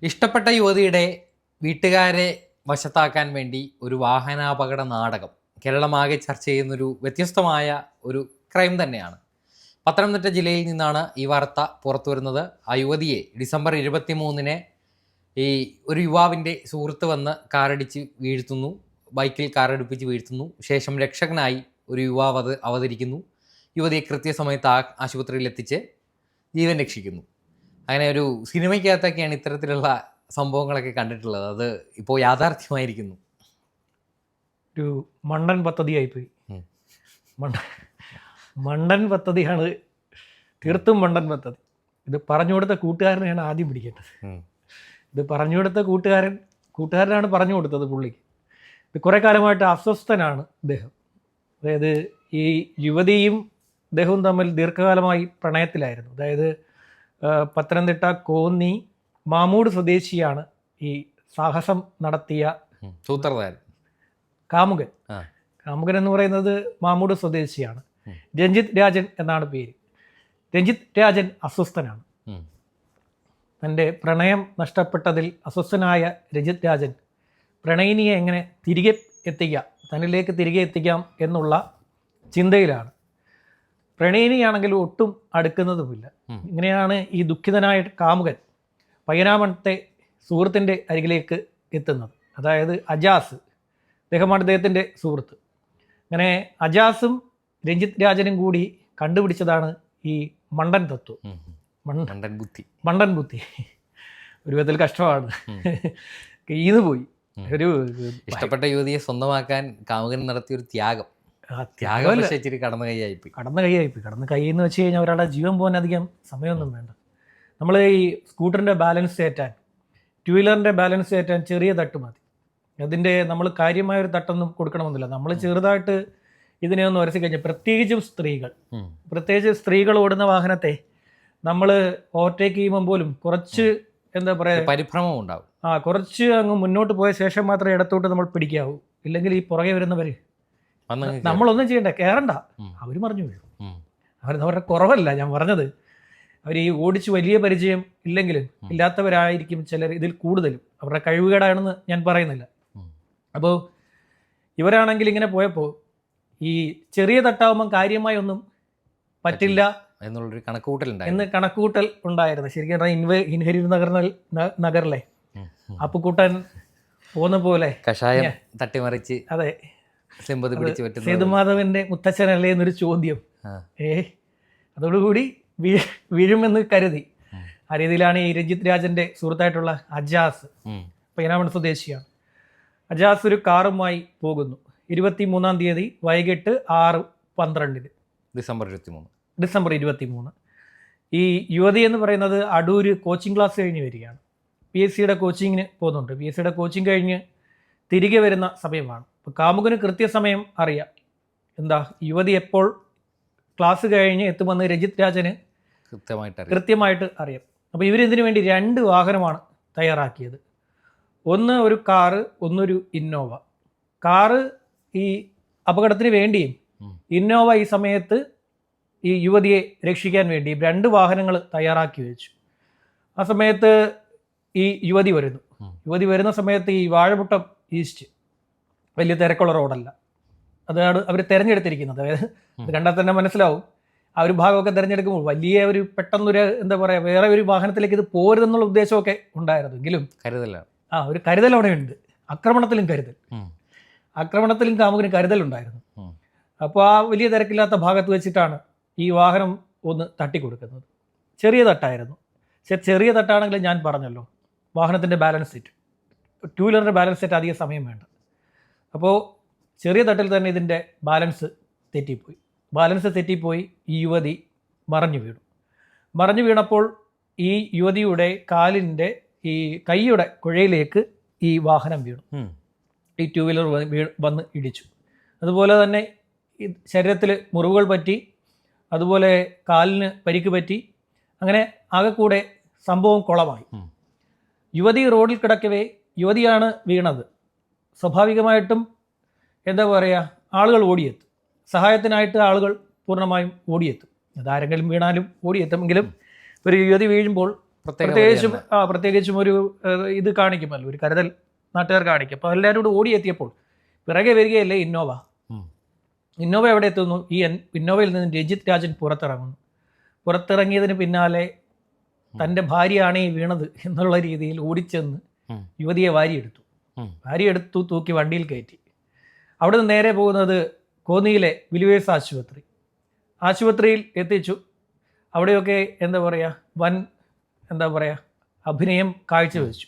ഇഷ്ടപ്പെട്ട യുവതിയുടെ വീട്ടുകാരെ വശത്താക്കാൻ വേണ്ടി ഒരു വാഹനാപകട നാടകം കേരളമാകെ ചർച്ച ചെയ്യുന്നൊരു വ്യത്യസ്തമായ ഒരു ക്രൈം തന്നെയാണ്. പത്തനംതിട്ട ജില്ലയിൽ നിന്നാണ് ഈ വാർത്ത പുറത്തു വരുന്നത്. ആ യുവതിയെ ഡിസംബർ 23-ന് ഈ ഒരു യുവാവിൻ്റെ സുഹൃത്ത് വന്ന് കാറടിച്ച് വീഴ്ത്തുന്നു, ബൈക്കിൽ കാറടിപ്പിച്ച് വീഴ്ത്തുന്നു. ശേഷം രക്ഷകനായി ഒരു യുവാവ് അവതരിക്കുന്നു. യുവതിയെ കൃത്യസമയത്ത് ആശുപത്രിയിൽ എത്തിച്ച് ജീവൻ രക്ഷിക്കുന്നു. അങ്ങനെ ഒരു സിനിമയ്ക്കകത്തൊക്കെയാണ് ഇത്തരത്തിലുള്ള സംഭവങ്ങളൊക്കെ കണ്ടിട്ടുള്ളത്. അത് ഇപ്പോൾ യാഥാർത്ഥ്യമായിരിക്കുന്നു. ഒരു മണ്ടൻ പദ്ധതിയായിപ്പോയി. മണ്ടൻ പദ്ധതിയാണ്, തീർത്തും മണ്ടൻ പദ്ധതി. ഇത് പറഞ്ഞു കൊടുത്ത കൂട്ടുകാരനെയാണ് ആദ്യം പിടിക്കേണ്ടത്. ഇത് പറഞ്ഞു കൊടുത്ത കൂട്ടുകാരനാണ് പറഞ്ഞു കൊടുത്തത് പുള്ളിക്ക്. ഇത് കുറേ കാലമായിട്ട് അസ്വസ്ഥനാണ് ഇദ്ദേഹം. അതായത് ഈ യുവതിയും ഇദ്ദേഹവും തമ്മിൽ ദീർഘകാലമായി പ്രണയത്തിലായിരുന്നു. അതായത് പത്തനംതിട്ട കോന്നി മാമൂട് സ്വദേശിയാണ് ഈ സാഹസം നടത്തിയ സൂത്രധാരൻ. കാമുകൻ എന്ന് പറയുന്നത് മാമൂട് സ്വദേശിയാണ്. രഞ്ജിത്ത് രാജൻ എന്നാണ് പേര്. രഞ്ജിത്ത് രാജൻ അസ്വസ്ഥനാണ്. തൻ്റെ പ്രണയം നഷ്ടപ്പെട്ടതിൽ അസ്വസ്ഥനായ രഞ്ജിത്ത് രാജൻ പ്രണയിനിയെ എങ്ങനെ തിരികെ എത്തിക്കാം, തന്നിലേക്ക് തിരികെ എത്തിക്കാം എന്നുള്ള ചിന്തയിലാണ്. പ്രണയിനിയാണെങ്കിൽ ഒട്ടും അടുക്കുന്നതുമില്ല. ഇങ്ങനെയാണ് ഈ ദുഃഖിതനായ കാമുകൻ പയ്യനാമണത്തെ സുഹൃത്തിൻ്റെ അരികിലേക്ക് എത്തുന്നത്. അതായത് അജാസ്, അദ്ദേഹമാണ് അദ്ദേഹത്തിൻ്റെ സുഹൃത്ത്. അങ്ങനെ അജാസും രഞ്ജിത്ത് രാജനും കൂടി കണ്ടുപിടിച്ചതാണ് ഈ മണ്ടൻ തത്വം, മണ്ടൻ ബുദ്ധി. ഒരു വിധത്തിൽ കഷ്ടമാണ്. കയ്യിന്ന് പോയി. ഒരു ഇഷ്ടപ്പെട്ട യുവതിയെ സ്വന്തമാക്കാൻ കാമുകൻ നടത്തിയൊരു ത്യാഗം. കടന്ന കൈയെന്ന് വെച്ച് കഴിഞ്ഞാൽ ഒരാളുടെ ജീവൻ പോകാൻ അധികം സമയമൊന്നും വേണ്ട. നമ്മൾ ഈ സ്കൂട്ടറിൻ്റെ ബാലൻസ് കയറ്റാൻ, ടു വീലറിൻ്റെ ബാലൻസ് കയറ്റാൻ ചെറിയ തട്ട് മതി. അതിൻ്റെ നമ്മൾ കാര്യമായൊരു തട്ടൊന്നും കൊടുക്കണമെന്നില്ല. നമ്മൾ ചെറുതായിട്ട് ഇതിനെ ഒന്ന് ഉരಸಿ കഴിഞ്ഞാൽ, പ്രത്യേകിച്ച് സ്ത്രീകൾ ഓടുന്ന വാഹനത്തെ നമ്മൾ ഓവർടേക്ക് ചെയ്യുമ്പോൾ പോലും കുറച്ച് എന്താ പറയുക, പരിഭ്രമം ഉണ്ടാവും. കുറച്ച് അങ്ങ് മുന്നോട്ട് പോയ ശേഷം മാത്രമേ ഇടത്തോട്ട് നമ്മൾ പിടിക്കാവൂ. ഇല്ലെങ്കിൽ ഈ പുറകെ വരുന്നവർ നമ്മളൊന്നും ചെയ്യണ്ട, കയറണ്ട, അവർ മറിഞ്ഞു വീഴും. അവരുടെ കുറവല്ല ഞാൻ പറഞ്ഞത്. അവർ ഈ ഓടിച്ച് വലിയ പരിചയം ഇല്ലെങ്കിലും ഇല്ലാത്തവരായിരിക്കും ചിലർ ഇതിൽ കൂടുതലും. അവരുടെ കഴിവുകേടാണെന്ന് ഞാൻ പറയുന്നില്ല. അപ്പോൾ ഇവരാണെങ്കിൽ ഇങ്ങനെ പോയപ്പോൾ ഈ ചെറിയ തട്ടാവുമ്പം കാര്യമായി ഒന്നും പറ്റില്ല എന്നുള്ളൊരു കണക്കുകൂട്ടൽ ഉണ്ടായിരുന്നു. ശരിക്കും പറഞ്ഞാൽ ഇൻഹരി നഗറിലെ അപ്പുക്കുട്ടൻ പോകുന്ന പോലെ കഷായം തട്ടിമറിച്ച്, അതെ, സേതുമാധവന്റെ മുത്തച്ഛനല്ലേ എന്നൊരു ചോദ്യം. അതോടുകൂടി വീഴുമെന്ന് കരുതി. ആ രീതിയിലാണ് ഈ രഞ്ജിത്ത് രാജന്റെ സുഹൃത്തായിട്ടുള്ള അജാസ്, പയ്യനാമൺ സ്വദേശിയാണ്. അജാസ് ഒരു കാറുമായി പോകുന്നു. 23-ാം തീയതി വൈകിട്ട് 6:12 ഡിസംബർ 23. ഈ യുവതി എന്ന് പറയുന്നത് അടൂര് കോച്ചിങ് ക്ലാസ് കഴിഞ്ഞ് വരികയാണ്. PSCയുടെ കോച്ചിങ്ങിന് പോകുന്നുണ്ട്. PSCയുടെ കോച്ചിങ് കഴിഞ്ഞ് തിരികെ വരുന്ന സമയമാണ്. അപ്പോൾ കാമുകന് കൃത്യസമയം അറിയാം. എന്താ, യുവതി എപ്പോൾ ക്ലാസ് കഴിഞ്ഞ് എത്തുമെന്ന് രഞ്ജിത്ത് രാജന് കൃത്യമായിട്ട് അറിയാം. അപ്പോൾ ഇവരിതിനു വേണ്ടി 2 വാഹനമാണ് തയ്യാറാക്കിയത്. ഒന്ന് ഒരു കാറ്, ഒന്നൊരു ഇന്നോവ. കാറ് ഈ അപകടത്തിന് വേണ്ടിയും ഇന്നോവ ഈ സമയത്ത് ഈ യുവതിയെ രക്ഷിക്കാൻ വേണ്ടി 2 വാഹനങ്ങൾ തയ്യാറാക്കി വെച്ചു. ആ സമയത്ത് ഈ യുവതി വരുന്ന സമയത്ത് ഈ വാഴമുട്ടം ഈസ്റ്റ് വലിയ തിരക്കുള്ള റോഡല്ല. അതാണ് അവർ തിരഞ്ഞെടുത്തിരിക്കുന്നത്. അതായത് ഇത് കണ്ടാൽ തന്നെ മനസ്സിലാവും. ആ ഒരു ഭാഗമൊക്കെ തിരഞ്ഞെടുക്കുമ്പോൾ വലിയ ഒരു പെട്ടെന്നൊരു എന്താ പറയുക, വേറെ ഒരു വാഹനത്തിലേക്ക് ഇത് പോരുതെന്നുള്ള ഉദ്ദേശമൊക്കെ ഉണ്ടായിരുന്നു. എങ്കിലും ഒരു കരുതൽ അവിടെ ഉണ്ട്. ആക്രമണത്തിലും കാമുകന് കരുതലുണ്ടായിരുന്നു. അപ്പോൾ ആ വലിയ തിരക്കില്ലാത്ത ഭാഗത്ത് വെച്ചിട്ടാണ് ഈ വാഹനം ഒന്ന് തട്ടിക്കൊടുക്കുന്നത്. ചെറിയ തട്ടായിരുന്നു. ചെറിയ തട്ടാണെങ്കിൽ ഞാൻ പറഞ്ഞല്ലോ, വാഹനത്തിൻ്റെ ബാലൻസ് സെറ്റ്, ടു വീലറിൻ്റെ ബാലൻസ് സെറ്റ് അധികം സമയം വേണ്ട. അപ്പോൾ ചെറിയ തട്ടിൽ തന്നെ ഇതിൻ്റെ ബാലൻസ് തെറ്റിപ്പോയി. ഈ യുവതി മറിഞ്ഞു വീണപ്പോൾ ഈ യുവതിയുടെ കാലിൻ്റെ ഈ കൈയുടെ കുഴയിലേക്ക് ഈ വാഹനം വീണു. ഈ ടു വീലർ വന്ന് ഇടിച്ചു. അതുപോലെ തന്നെ ഈ ശരീരത്തിൽ മുറിവുകൾ പറ്റി, അതുപോലെ കാലിന് പരിക്ക് പറ്റി. അങ്ങനെ ആകെക്കൂടെ സംഭവം കുളമായി. യുവതി റോഡിൽ കിടക്കവേ, യുവതിയാണ് വീണത്. സ്വാഭാവികമായിട്ടും എന്താ പറയുക, ആളുകൾ ഓടിയെത്തും. സഹായത്തിനായിട്ട് ആളുകൾ പൂർണ്ണമായും ഓടിയെത്തും. അതാരെങ്കിലും വീണാലും ഓടിയെത്തുമെങ്കിലും ഒരു യുവതി വീഴുമ്പോൾ പ്രത്യേകിച്ചും ഒരു ഇത് കാണിക്കുമല്ലോ, ഒരു കരുതൽ നാട്ടുകാർ കാണിക്കും. അപ്പോൾ എല്ലാവരും കൂടി ഓടിയെത്തിയപ്പോൾ പിറകെ വരികയല്ലേ ഇന്നോവ. ഇന്നോവ എവിടെ എത്തുന്നു? ഈ ഇന്നോവയിൽ നിന്ന് രഞ്ജിത്ത് രാജൻ പുറത്തിറങ്ങുന്നു. പുറത്തിറങ്ങിയതിന് പിന്നാലെ തൻ്റെ ഭാര്യയാണ് ഈ വീണത് എന്നുള്ള രീതിയിൽ ഓടിച്ചെന്ന് യുവതിയെ വാരിയെടുത്തു തൂക്കി വണ്ടിയിൽ കയറ്റി. അവിടെ നിന്ന് നേരെ പോകുന്നത് കോന്നിയിലെ വിലുവേഴ്സ് ആശുപത്രിയിൽ എത്തിച്ചു. അവിടെയൊക്കെ വൻ അഭിനയം കാഴ്ചവെച്ചു.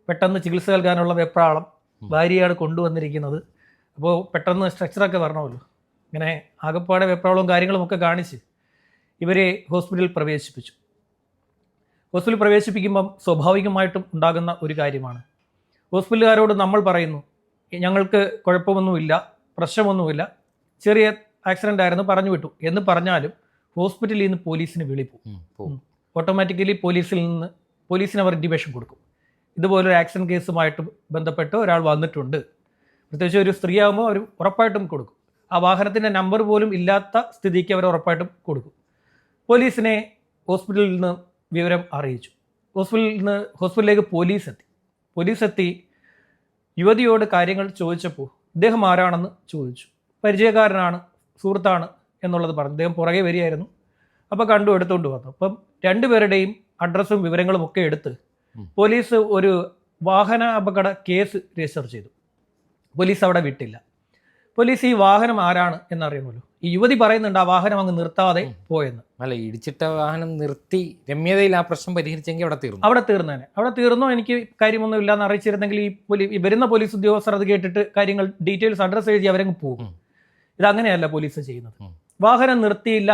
പെട്ടെന്ന് ചികിത്സ നൽകാനുള്ള വെപ്രാളം, ഭാര്യയാണ് കൊണ്ടുവന്നിരിക്കുന്നത്. അപ്പോൾ പെട്ടെന്ന് സ്ട്രക്ചറൊക്കെ വരണമല്ലോ. ഇങ്ങനെ ആകപ്പാടെ വെപ്രാളവും കാര്യങ്ങളുമൊക്കെ കാണിച്ച് ഇവരെ ഹോസ്പിറ്റലിൽ പ്രവേശിപ്പിക്കുമ്പം സ്വാഭാവികമായിട്ടും ഉണ്ടാകുന്ന ഒരു കാര്യമാണ്, ഹോസ്പിറ്റലുകാരോട് നമ്മൾ പറയുന്നു ഞങ്ങൾക്ക് കുഴപ്പമൊന്നുമില്ല, പ്രശ്നമൊന്നുമില്ല, ചെറിയ ആക്സിഡൻ്റ് ആയിരുന്നു, പറഞ്ഞു വിട്ടു എന്ന് പറഞ്ഞാലും ഹോസ്പിറ്റലിൽ നിന്ന് പോലീസിന് വിളി പോകും. ഓട്ടോമാറ്റിക്കലി പോലീസിന് അവർ ഇൻറ്റിമേഷൻ കൊടുക്കും. ഇതുപോലൊരു ആക്സിഡൻറ്റ് കേസുമായിട്ട് ബന്ധപ്പെട്ട് ഒരാൾ വന്നിട്ടുണ്ട്, പ്രത്യേകിച്ച് ഒരു സ്ത്രീ ആകുമ്പോൾ അവർ ഉറപ്പായിട്ടും കൊടുക്കും. ആ വാഹനത്തിൻ്റെ നമ്പർ പോലും ഇല്ലാത്ത സ്ഥിതിക്ക് അവർ ഉറപ്പായിട്ടും കൊടുക്കും. പോലീസിനെ ഹോസ്പിറ്റലിൽ നിന്ന് വിവരം അറിയിച്ചു. ഹോസ്പിറ്റലിലേക്ക് പോലീസ് എത്തി യുവതിയോട് കാര്യങ്ങൾ ചോദിച്ചപ്പോൾ ഇദ്ദേഹം ആരാണെന്ന് ചോദിച്ചു. പരിചയക്കാരനാണ്, സുഹൃത്താണ് എന്നുള്ളത് പറഞ്ഞു. അദ്ദേഹം പുറകെ വരികയായിരുന്നു. അപ്പോൾ എടുത്തുകൊണ്ട് വന്നു. അപ്പം രണ്ടുപേരുടെയും അഡ്രസ്സും വിവരങ്ങളും ഒക്കെ എടുത്ത് പോലീസ് ഒരു വാഹന അപകട കേസ് രജിസ്റ്റർ ചെയ്തു. പോലീസ് അവിടെ വിട്ടില്ല. പോലീസ് ഈ വാഹനം ആരാണ് എന്നറിയണമല്ലോ. ഈ യുവതി പറയുന്നുണ്ട് ആ വാഹനം അങ്ങ് നിർത്താതെ പോയെന്ന്. അല്ല, ഇടിച്ചിട്ട വാഹനം നിർത്തി രമ്യതയിൽ ആ പ്രശ്നം പരിഹരിച്ചെങ്കിൽ അവിടെ തീർന്നു. എനിക്ക് കാര്യമൊന്നും ഇല്ലാന്ന് അറിയിച്ചിരുന്നെങ്കിൽ ഈ വരുന്ന പോലീസ് ഉദ്യോഗസ്ഥർ അത് കേട്ടിട്ട് കാര്യങ്ങൾ ഡീറ്റെയിൽസ് അഡ്രസ്സ് എഴുതി അവരങ്ങ് പോകും. ഇതങ്ങനെയല്ല പോലീസ് ചെയ്യുന്നത്. വാഹനം നിർത്തിയില്ല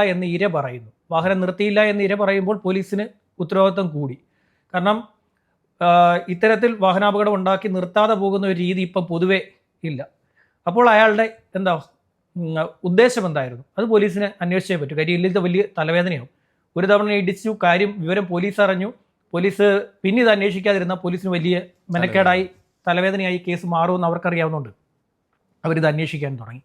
എന്ന് ഇര പറയുമ്പോൾ പോലീസിന് ഉത്തരവാദിത്വം കൂടി. കാരണം ഇത്തരത്തിൽ വാഹനാപകടം ഉണ്ടാക്കി നിർത്താതെ പോകുന്ന ഒരു രീതി ഇപ്പം പൊതുവെ ഇല്ല. അപ്പോൾ അയാളുടെ ഉദ്ദേശം എന്തായിരുന്നു അത് പോലീസിനെ അന്വേഷിച്ചേ പറ്റൂ. കാര്യം ഇല്ലത്തെ വലിയ തലവേദനയാവും. ഒരു തവണ ഇടിച്ചു, വിവരം പോലീസ് അറിഞ്ഞു. പോലീസ് പിന്നെ ഇത് അന്വേഷിക്കാതിരുന്ന പോലീസിന് വലിയ മെനക്കേടായി, തലവേദനയായി, കേസ് മാറുമെന്ന് അവർക്കറിയാവുന്നുണ്ട്. അവരിത് അന്വേഷിക്കാൻ തുടങ്ങി.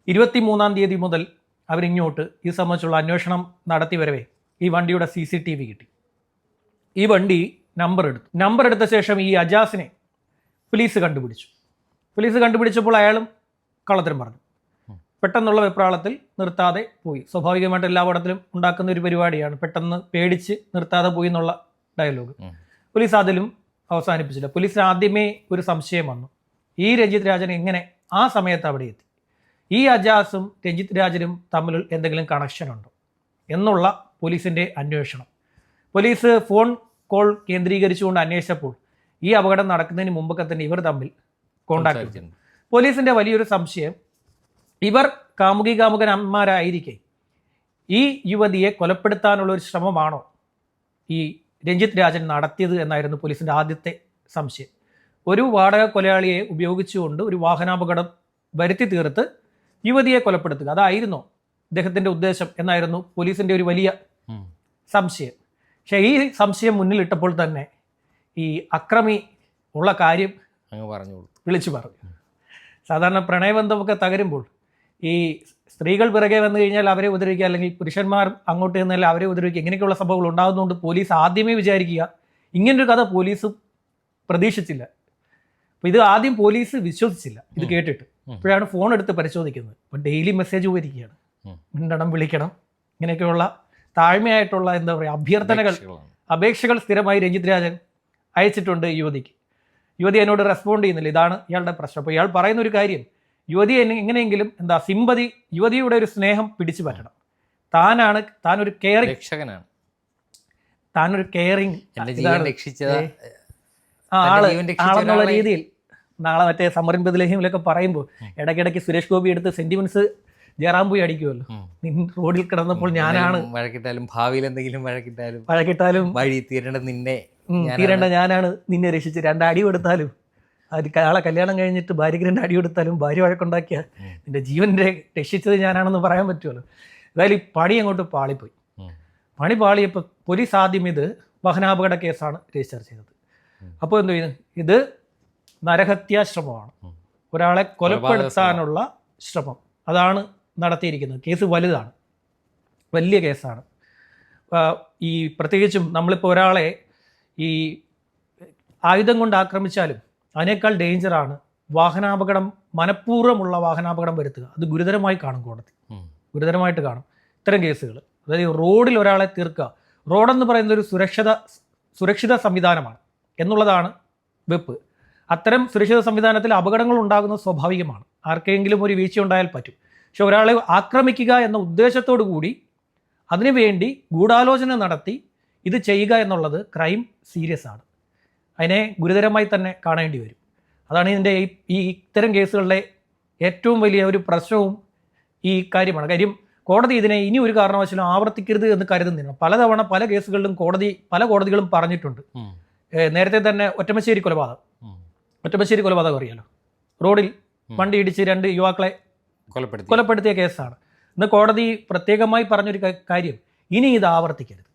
23-ാം തീയതി മുതൽ അവരിങ്ങോട്ട് ഇത് സംബന്ധിച്ചുള്ള അന്വേഷണം നടത്തി വരവേ ഈ വണ്ടിയുടെ CCTV കിട്ടി. ഈ വണ്ടി നമ്പർ എടുത്ത ശേഷം ഈ അജാസിനെ പോലീസ് കണ്ടുപിടിച്ചപ്പോൾ അയാളും കള്ളത്തരം പറഞ്ഞു. പെട്ടെന്നുള്ള വെപ്രാളത്തിൽ നിർത്താതെ പോയി. സ്വാഭാവികമായിട്ട് എല്ലാ പടത്തിലും ഉണ്ടാക്കുന്ന ഒരു പരിപാടിയാണ്, പെട്ടെന്ന് പേടിച്ച് നിർത്താതെ പോയി എന്നുള്ള ഡയലോഗ്. പോലീസ് അതിലും അവസാനിപ്പിച്ചില്ല. പോലീസിന് ആദ്യമേ ഒരു സംശയം വന്നു, ഈ രഞ്ജിത്ത് രാജൻ എങ്ങനെ ആ സമയത്ത് അവിടെ എത്തി, ഈ അജാസും രഞ്ജിത്ത് രാജനും തമ്മിൽ എന്തെങ്കിലും കണക്ഷൻ ഉണ്ടോ എന്നുള്ള പോലീസിൻ്റെ അന്വേഷണം. പോലീസ് ഫോൺ കോൾ കേന്ദ്രീകരിച്ചുകൊണ്ട് അന്വേഷിച്ചപ്പോൾ ഈ അപകടം നടക്കുന്നതിന് മുമ്പൊക്കെ തന്നെ ഇവർ തമ്മിൽ കോണ്ടാക്ട് ചെയ്തു. പോലീസിൻ്റെ വലിയൊരു സംശയം, ഇവർ കാമുകന്മാരായിരിക്കെ ഈ യുവതിയെ കൊലപ്പെടുത്താനുള്ള ഒരു ശ്രമമാണോ ഈ രഞ്ജിത്ത് രാജൻ നടത്തിയത് എന്നായിരുന്നു പോലീസിൻ്റെ ആദ്യത്തെ സംശയം. ഒരു വാടക കൊലയാളിയെ ഉപയോഗിച്ചുകൊണ്ട് ഒരു വാഹനാപകടം വരുത്തി തീർത്ത് യുവതിയെ കൊലപ്പെടുത്തുക, അതായിരുന്നോ അദ്ദേഹത്തിൻ്റെ ഉദ്ദേശം എന്നായിരുന്നു പോലീസിൻ്റെ ഒരു വലിയ സംശയം. പക്ഷേ ഈ സംശയം മുന്നിലിട്ടപ്പോൾ തന്നെ ഈ അക്രമി ഉള്ള കാര്യം വിളിച്ചു പറഞ്ഞു. സാധാരണ പ്രണയബന്ധമൊക്കെ തകരുമ്പോൾ ഈ സ്ത്രീകൾ പിറകെ വന്നു കഴിഞ്ഞാൽ അവരെ ഉപദ്രവിക്കുക, അല്ലെങ്കിൽ പുരുഷന്മാർ അങ്ങോട്ട് ചെന്നാൽ അവരെ ഉപദ്രവിക്കുക, ഇങ്ങനെയൊക്കെയുള്ള സംഭവങ്ങൾ ഉണ്ടാകുന്നതുകൊണ്ട് പോലീസ് ആദ്യമേ വിചാരിക്കുക ഇങ്ങനൊരു കഥ പോലീസ് പ്രതീക്ഷിച്ചില്ല. അപ്പോൾ ഇത് ആദ്യം പോലീസ് വിശ്വസിച്ചില്ല ഇത് കേട്ടിട്ട്. ഇപ്പോഴാണ് ഫോൺ എടുത്ത് പരിശോധിക്കുന്നത്. അപ്പോൾ ഡെയിലി മെസ്സേജ് പോയിരിക്കുകയാണ്, മിണ്ടണം, വിളിക്കണം, ഇങ്ങനെയൊക്കെയുള്ള താഴ്മയായിട്ടുള്ള അപേക്ഷകൾ സ്ഥിരമായി രഞ്ജിത്ത് രാജൻ അയച്ചിട്ടുണ്ട് യുവതിക്ക്. യുവതി എന്നോട് റെസ്പോണ്ട് ചെയ്യുന്നില്ല, ഇതാണ് ഇയാളുടെ പ്രശ്നം. അപ്പോൾ ഇയാൾ പറയുന്ന ഒരു കാര്യം, യുവതി എങ്ങനെയെങ്കിലും സിമ്പതി, യുവതിയുടെ ഒരു സ്നേഹം പിടിച്ചു പറ്റണം, താനൊരു കെയറിങ് ആളെന്നുള്ള രീതിയിൽ. നാളെ മറ്റേ സമറിൻ ബദലഹിമിലൊക്കെ പറയുമ്പോൾ ഇടയ്ക്കിടയ്ക്ക് സുരേഷ് ഗോപി എടുത്ത് സെന്റിമെന്റ്സ് ജയറാം പോയി അടിക്കുമല്ലോ, റോഡിൽ കിടന്നപ്പോൾ ഞാനാണ് ഭാവിയിൽ എന്തെങ്കിലും വഴക്കിട്ടാലും വഴി തീരേണ്ട ഞാനാണ് നിന്നെ രക്ഷിച്ച് 2 അടി കൊടുത്താലും, ആളെ കല്യാണം കഴിഞ്ഞിട്ട് ഭാര്യയ്ക്ക് 2 അടി കൊടുത്താലും ഭാര്യ വഴക്കുണ്ടാക്കിയ നിന്റെ ജീവൻ്റെ രക്ഷിച്ചത് ഞാനാണെന്ന് പറയാൻ പറ്റുമല്ലോ. എന്തായാലും ഈ പണി അങ്ങോട്ട് പാളിപ്പോയി. പണി പാളിയപ്പോൾ പോലീസ് ആദ്യം ഇത് വാഹനാപകട കേസാണ് രജിസ്റ്റർ ചെയ്തത്. അപ്പോൾ എന്ത് ചെയ്യുന്നു, ഇത് നരഹത്യാശ്രമമാണ്, ഒരാളെ കൊലപ്പെടുത്താനുള്ള ശ്രമം, അതാണ് നടത്തിയിരിക്കുന്നത്. കേസ് വലുതാണ്, വലിയ കേസാണ്. ഈ പ്രത്യേകിച്ചും നമ്മളിപ്പോൾ ഒരാളെ ഈ ആയുധം കൊണ്ട് ആക്രമിച്ചാലും അതിനേക്കാൾ ഡേഞ്ചറാണ് വാഹനാപകടം, മനഃപൂർവ്വമുള്ള വാഹനാപകടം വരുത്തുക. അത് ഗുരുതരമായി കാണും കോടതി, ഗുരുതരമായിട്ട് കാണും ഇത്തരം കേസുകൾ. അതായത് റോഡിൽ ഒരാളെ തീർക്കുക, റോഡെന്ന് പറയുന്നത് ഒരു സുരക്ഷിത സംവിധാനമാണ് എന്നുള്ളതാണ് വെപ്പ്. അത്തരം സുരക്ഷിത സംവിധാനത്തിൽ അപകടങ്ങൾ ഉണ്ടാകുന്നത് സ്വാഭാവികമാണ്, ആർക്കെങ്കിലും ഒരു വീഴ്ച ഉണ്ടായാൽ പറ്റും. പക്ഷെ ഒരാളെ ആക്രമിക്കുക എന്ന ഉദ്ദേശത്തോടു കൂടി അതിനുവേണ്ടി ഗൂഢാലോചന നടത്തി ഇത് ചെയ്യുക എന്നുള്ളത് ക്രൈം സീരിയസ് ആണ്, അതിനെ ഗുരുതരമായി തന്നെ കാണേണ്ടി വരും. അതാണ് ഇതിൻ്റെ ഈ ഇത്തരം കേസുകളിലെ ഏറ്റവും വലിയ ഒരു പ്രശ്നവും ഈ കാര്യമാണ്. കാര്യം കോടതി ഇതിനെ ഇനി ഒരു കാരണവശാലും ആവർത്തിക്കരുത് എന്ന് കരുതുന്നില്ല. പലതവണ പല കേസുകളിലും പല കോടതികളും പറഞ്ഞിട്ടുണ്ട്. നേരത്തെ തന്നെ ഒറ്റമശ്ശേരി കൊലപാതകം അറിയാലോ, റോഡിൽ വണ്ടി ഇടിച്ച് 2 യുവാക്കളെ കൊലപ്പെടുത്തിയ കേസാണ്. ഇന്ന് കോടതി പ്രത്യേകമായി പറഞ്ഞൊരു കാര്യം, ഇനി ഇത് ആവർത്തിക്കരുത്,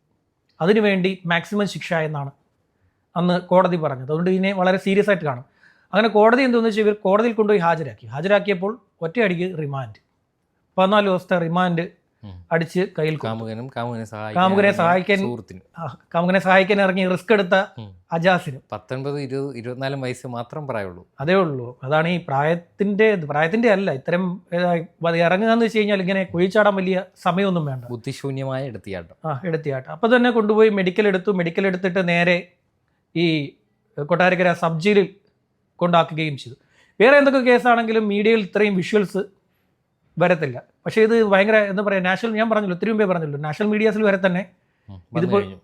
അതിനുവേണ്ടി മാക്സിമം ശിക്ഷ എന്നാണ് അന്ന് കോടതി പറഞ്ഞത്. അതുകൊണ്ട് ഇതിനെ വളരെ സീരിയസ് ആയിട്ട് കാണും. അങ്ങനെ കോടതി എന്തെന്ന് വെച്ചാൽ ഇവർ കോടതിയിൽ കൊണ്ടുപോയി ഹാജരാക്കിയപ്പോൾ ഒറ്റയടിക്ക് റിമാൻഡ്, 14 ദിവസത്തെ റിമാൻഡ് അടിച്ച് കയ്യിൽ. കാമുകനെ സഹായിക്കാൻ ഇറങ്ങി റിസ്ക് എടുത്ത അജാസിന് 19-24 വയസ്സ് മാത്രം പറയുള്ളൂ. അതേ ഉള്ളൂ. അതാണ് ഈ പ്രായത്തിന്റെ അല്ല, ഇത്തരം ഇറങ്ങുക എന്ന് വെച്ച് കഴിഞ്ഞാൽ ഇങ്ങനെ കുഴിച്ചാടാൻ വലിയ സമയമൊന്നും വേണ്ട, ബുദ്ധിശൂന്യമായ എടുത്തിയാട്ടം. അപ്പൊ തന്നെ കൊണ്ടുപോയി മെഡിക്കൽ എടുത്തിട്ട് നേരെ ഈ കൊട്ടാരക്കര സബ് ജയിലിൽ കൊണ്ടാക്കുകയും ചെയ്തു. വേറെ എന്തൊക്കെ കേസാണെങ്കിലും മീഡിയയിൽ ഇത്രയും വിഷ്വൽസ് വരത്തില്ല. പക്ഷേ ഇത് ഭയങ്കര എന്താ പറയുക, ഞാൻ പറഞ്ഞല്ലോ, ഒത്തിരി മുമ്പേ പറഞ്ഞല്ലോ, നാഷണൽ മീഡിയാസിൽ വരെ തന്നെ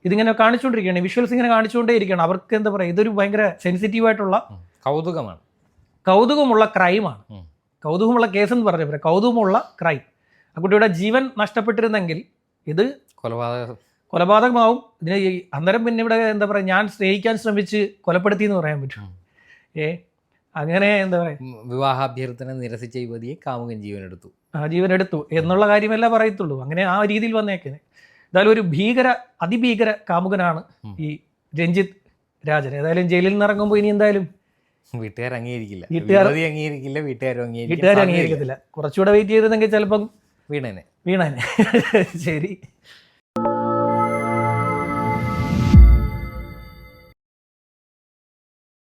ഇതിങ്ങനെ കാണിച്ചുകൊണ്ടിരിക്കുകയാണ്, വിഷ്വൽസ് ഇങ്ങനെ കാണിച്ചുകൊണ്ടേ ഇരിക്കുകയാണ്. അവർക്ക് എന്താ പറയുക, ഇതൊരു ഭയങ്കര സെൻസിറ്റീവായിട്ടുള്ള കൗതുകമുള്ള ക്രൈമാണ്, കൗതുകമുള്ള കേസ് എന്ന് പറഞ്ഞ കൗതുകമുള്ള ക്രൈം. ആ കുട്ടിയുടെ ജീവൻ നഷ്ടപ്പെട്ടിരുന്നെങ്കിൽ ഇത് കൊലപാതകമാവും. ഇതിന് അന്നേരം പിന്നെ ഇവിടെ എന്താ പറയുക, ഞാൻ സ്നേഹിക്കാൻ ശ്രമിച്ച് കൊലപ്പെടുത്തി എന്ന് പറയാൻ പറ്റും. അങ്ങനെ എന്താ പറയുക, വിവാഹാഭ്യർത്ഥന നിരസിച്ച യുവതിയെ കാമുകൻ ജീവനെടുത്തു എന്നുള്ള കാര്യമല്ല പറയത്തുള്ളൂ. അങ്ങനെ ആ രീതിയിൽ വന്നേക്കുന്നത്. എന്തായാലും ഒരു അതിഭീകര കാമുകനാണ് ഈ രഞ്ജിത്ത് രാജൻ. ഏതായാലും ജയിലിൽ നിന്ന് ഇറങ്ങുമ്പോൾ ഇനി എന്തായാലും വീട്ടുകാർ അംഗീകരിക്കില്ല, വീട്ടുകാർ അംഗീകരിക്കത്തില്ല. കുറച്ചുകൂടെ വെയിറ്റ് ചെയ്തിരുന്നെങ്കിൽ ചിലപ്പം വീണേനെ. ശരി.